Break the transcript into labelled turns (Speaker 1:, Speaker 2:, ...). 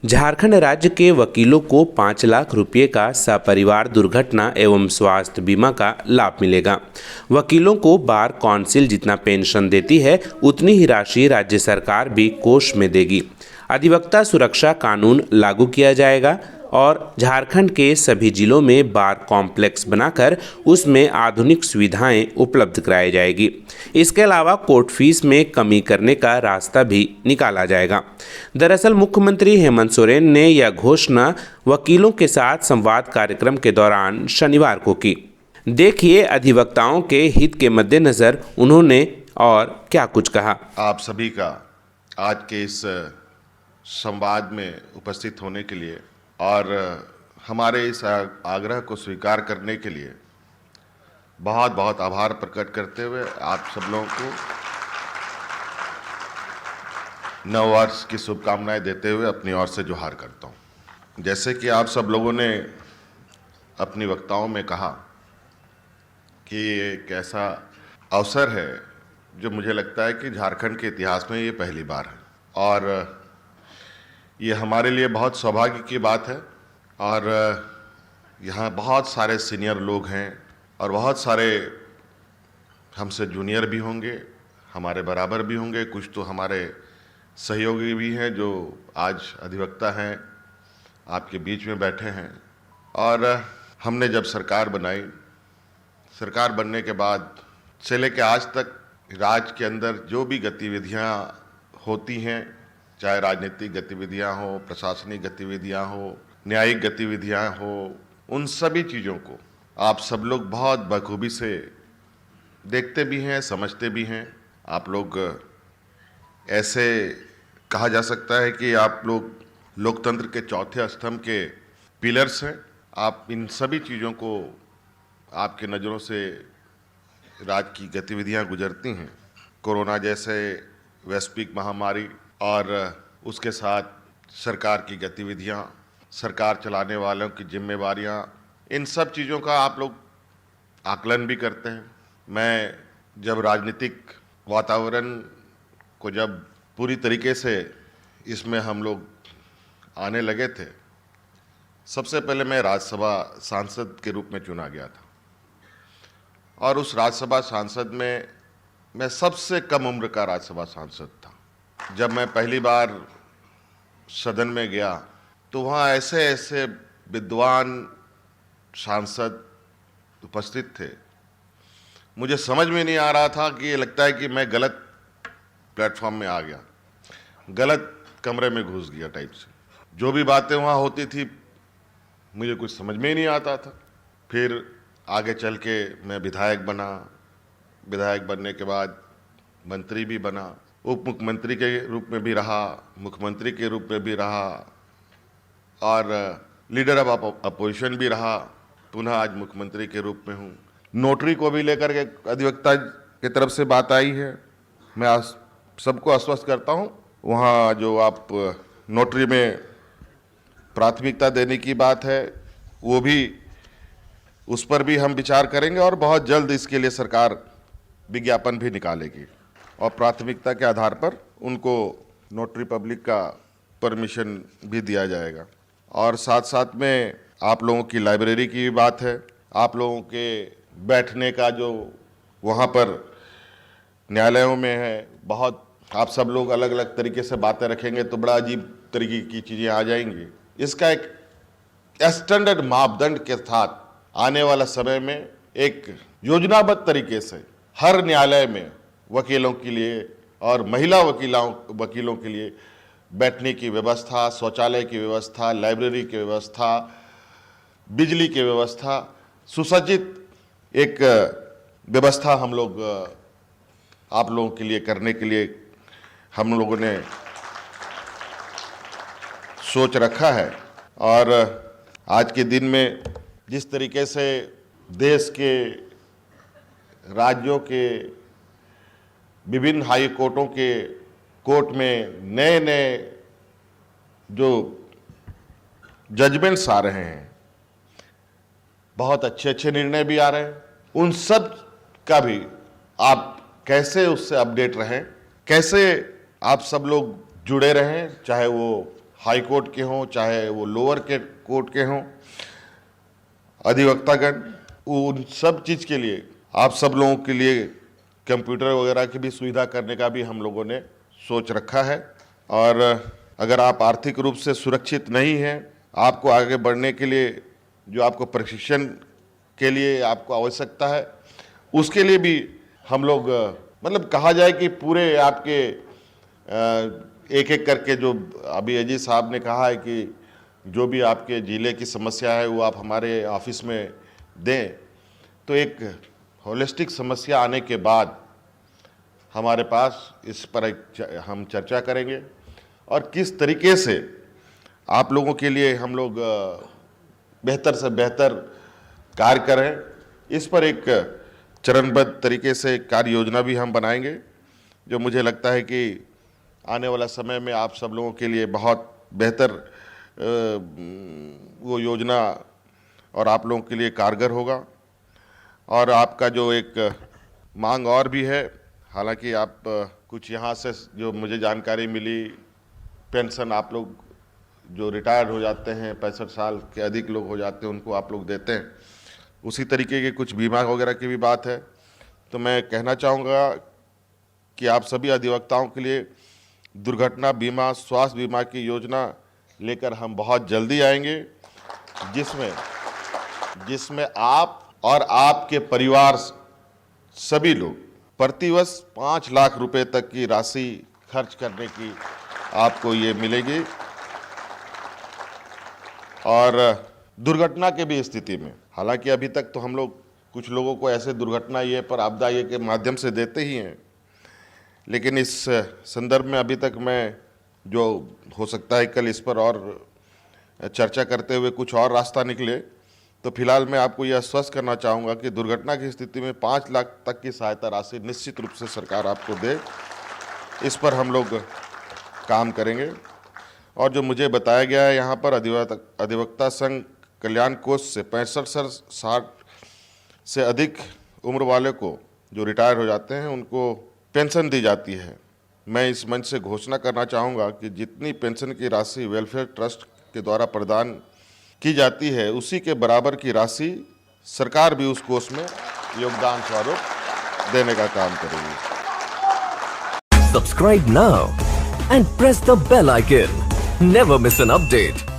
Speaker 1: झारखंड राज्य के वकीलों को 5 लाख रुपए का सपरिवार दुर्घटना एवं स्वास्थ्य बीमा का लाभ मिलेगा। वकीलों को बार कौंसिल जितना पेंशन देती है उतनी ही राशि राज्य सरकार भी कोष में देगी। अधिवक्ता सुरक्षा कानून लागू किया जाएगा और झारखंड के सभी जिलों में बार कॉम्प्लेक्स बनाकर उसमें आधुनिक सुविधाएं उपलब्ध कराई जाएगी। इसके अलावा कोर्ट फीस में कमी करने का रास्ता भी निकाला जाएगा। दरअसल मुख्यमंत्री हेमंत सोरेन ने यह घोषणा वकीलों के साथ संवाद कार्यक्रम के दौरान शनिवार को की। देखिए अधिवक्ताओं के हित के मद्देनजर उन्होंने और क्या कुछ कहा।
Speaker 2: आप सभी का आज के इस संवाद में उपस्थित होने के लिए और हमारे इस आग्रह को स्वीकार करने के लिए बहुत बहुत आभार प्रकट करते हुए आप सब लोगों को नववर्ष की शुभकामनाएं देते हुए अपनी ओर से जोहार करता हूं। जैसे कि आप सब लोगों ने अपनी वक्ताओं में कहा कि ये एक ऐसा अवसर है जो मुझे लगता है कि झारखंड के इतिहास में ये पहली बार है और ये हमारे लिए बहुत सौभाग्य की बात है। और यहाँ बहुत सारे सीनियर लोग हैं और बहुत सारे हमसे जूनियर भी होंगे, हमारे बराबर भी होंगे, कुछ तो हमारे सहयोगी भी हैं जो आज अधिवक्ता हैं, आपके बीच में बैठे हैं। और हमने जब सरकार बनाई, सरकार बनने के बाद से लेकर आज तक राज्य के अंदर जो भी गतिविधियाँ होती हैं, चाहे राजनीतिक गतिविधियां हो, प्रशासनिक गतिविधियां हो, न्यायिक गतिविधियां हो, उन सभी चीज़ों को आप सब लोग बहुत बखूबी से देखते भी हैं, समझते भी हैं। आप लोग ऐसे कहा जा सकता है कि आप लोग लोकतंत्र के चौथे स्तंभ के पिलर्स हैं। आप इन सभी चीज़ों को आपके नज़रों से राज्य की गतिविधियां गुजरती हैं। कोरोना जैसे वैश्विक महामारी और उसके साथ सरकार की गतिविधियां, सरकार चलाने वालों की जिम्मेवारियां, इन सब चीज़ों का आप लोग आकलन भी करते हैं। मैं जब राजनीतिक वातावरण को जब पूरी तरीके से इसमें हम लोग आने लगे थे, सबसे पहले मैं राज्यसभा सांसद के रूप में चुना गया था और उस राज्यसभा सांसद में मैं सबसे कम उम्र का राज्यसभा सांसद था। जब मैं पहली बार सदन में गया तो वहाँ ऐसे ऐसे विद्वान सांसद उपस्थित थे, मुझे समझ में नहीं आ रहा था कि ये लगता है कि मैं गलत प्लेटफॉर्म में आ गया, गलत कमरे में घुस गया टाइप से। जो भी बातें वहाँ होती थी मुझे कुछ समझ में ही नहीं आता था। फिर आगे चल के मैं विधायक बना, विधायक बनने के बाद मंत्री भी बना, उप मुख्यमंत्री के रूप में भी रहा, मुख्यमंत्री के रूप में भी रहा और लीडर ऑफ अपोजिशन भी रहा, पुनः आज मुख्यमंत्री के रूप में हूँ। नोटरी को भी लेकर के अधिवक्ता की तरफ से बात आई है। मैं सबको आश्वस्त करता हूँ, वहाँ जो आप नोटरी में प्राथमिकता देने की बात है वो भी, उस पर भी हम विचार करेंगे और बहुत जल्द इसके लिए सरकार विज्ञापन भी निकालेगी और प्राथमिकता के आधार पर उनको नोटरी पब्लिक का परमिशन भी दिया जाएगा। और साथ साथ में आप लोगों की लाइब्रेरी की भी बात है। आप लोगों के बैठने का जो वहाँ पर न्यायालयों में है, बहुत आप सब लोग अलग अलग तरीके से बातें रखेंगे तो बड़ा अजीब तरीके की चीज़ें आ जाएंगी। इसका एक स्टैंडर्ड मापदंड के साथ आने वाला समय में एक योजनाबद्ध तरीके से हर न्यायालय में वकीलों के लिए और महिला वकीलों के लिए बैठने की व्यवस्था, शौचालय की व्यवस्था, लाइब्रेरी की व्यवस्था, बिजली की व्यवस्था, सुसज्जित एक व्यवस्था हम लोग आप लोगों के लिए करने के लिए हम लोगों ने सोच रखा है। और आज के दिन में जिस तरीके से देश के राज्यों के विभिन्न हाई कोर्टों के कोर्ट में नए नए जो जजमेंट्स आ रहे हैं, बहुत अच्छे अच्छे निर्णय भी आ रहे हैं, उन सब का भी आप कैसे उससे अपडेट रहें, कैसे आप सब लोग जुड़े रहें, चाहे वो हाई कोर्ट के हों, चाहे वो लोअर के कोर्ट के हों, अधिवक्तागण, उन सब चीज़ के लिए आप सब लोगों के लिए कंप्यूटर वगैरह की भी सुविधा करने का भी हम लोगों ने सोच रखा है। और अगर आप आर्थिक रूप से सुरक्षित नहीं हैं, आपको आगे बढ़ने के लिए जो आपको प्रशिक्षण के लिए आपको आवश्यकता है, उसके लिए भी हम लोग मतलब कहा जाए कि पूरे आपके एक एक करके, जो अभी अजीत साहब ने कहा है कि जो भी आपके ज़िले की समस्या है वो आप हमारे ऑफिस में दें, तो एक होलिस्टिक समस्या आने के बाद हमारे पास इस पर हम चर्चा करेंगे और किस तरीके से आप लोगों के लिए हम लोग बेहतर से बेहतर कार्य करें, इस पर एक चरणबद्ध तरीके से कार्य योजना भी हम बनाएंगे, जो मुझे लगता है कि आने वाला समय में आप सब लोगों के लिए बहुत बेहतर वो योजना और आप लोगों के लिए कारगर होगा। और आपका जो एक मांग और भी है, हालांकि आप कुछ यहाँ से जो मुझे जानकारी मिली, पेंशन आप लोग जो रिटायर्ड हो जाते हैं, 65 साल के अधिक लोग हो जाते हैं, उनको आप लोग देते हैं, उसी तरीके के कुछ बीमा वगैरह की भी बात है। तो मैं कहना चाहूँगा कि आप सभी अधिवक्ताओं के लिए दुर्घटना बीमा, स्वास्थ्य बीमा की योजना लेकर हम बहुत जल्दी आएंगे, जिसमें आप और आपके परिवार सभी लोग प्रतिवर्ष 5 लाख रुपए तक की राशि खर्च करने की आपको ये मिलेगी। और दुर्घटना के भी स्थिति में, हालांकि अभी तक तो हम लोग कुछ लोगों को ऐसे दुर्घटना ये पर आपदा ये के माध्यम से देते ही हैं, लेकिन इस संदर्भ में अभी तक मैं, जो हो सकता है कल इस पर और चर्चा करते हुए कुछ और रास्ता निकले, तो फिलहाल मैं आपको यह आश्वस्त करना चाहूँगा कि दुर्घटना की स्थिति में 5 लाख तक की सहायता राशि निश्चित रूप से सरकार आपको दे, इस पर हम लोग काम करेंगे। और जो मुझे बताया गया है, यहाँ पर अधिवक्ता संघ कल्याण कोष से 65-60 से अधिक उम्र वाले को जो रिटायर हो जाते हैं, उनको पेंशन दी जाती है। मैं इस मंच से घोषणा करना चाहूँगा कि जितनी पेंशन की राशि वेलफेयर ट्रस्ट के द्वारा प्रदान की जाती है, उसी के बराबर की राशि सरकार भी उस कोष में योगदान स्वरूप देने का काम करेगी।
Speaker 3: Subscribe now and press the bell icon. Never miss an update.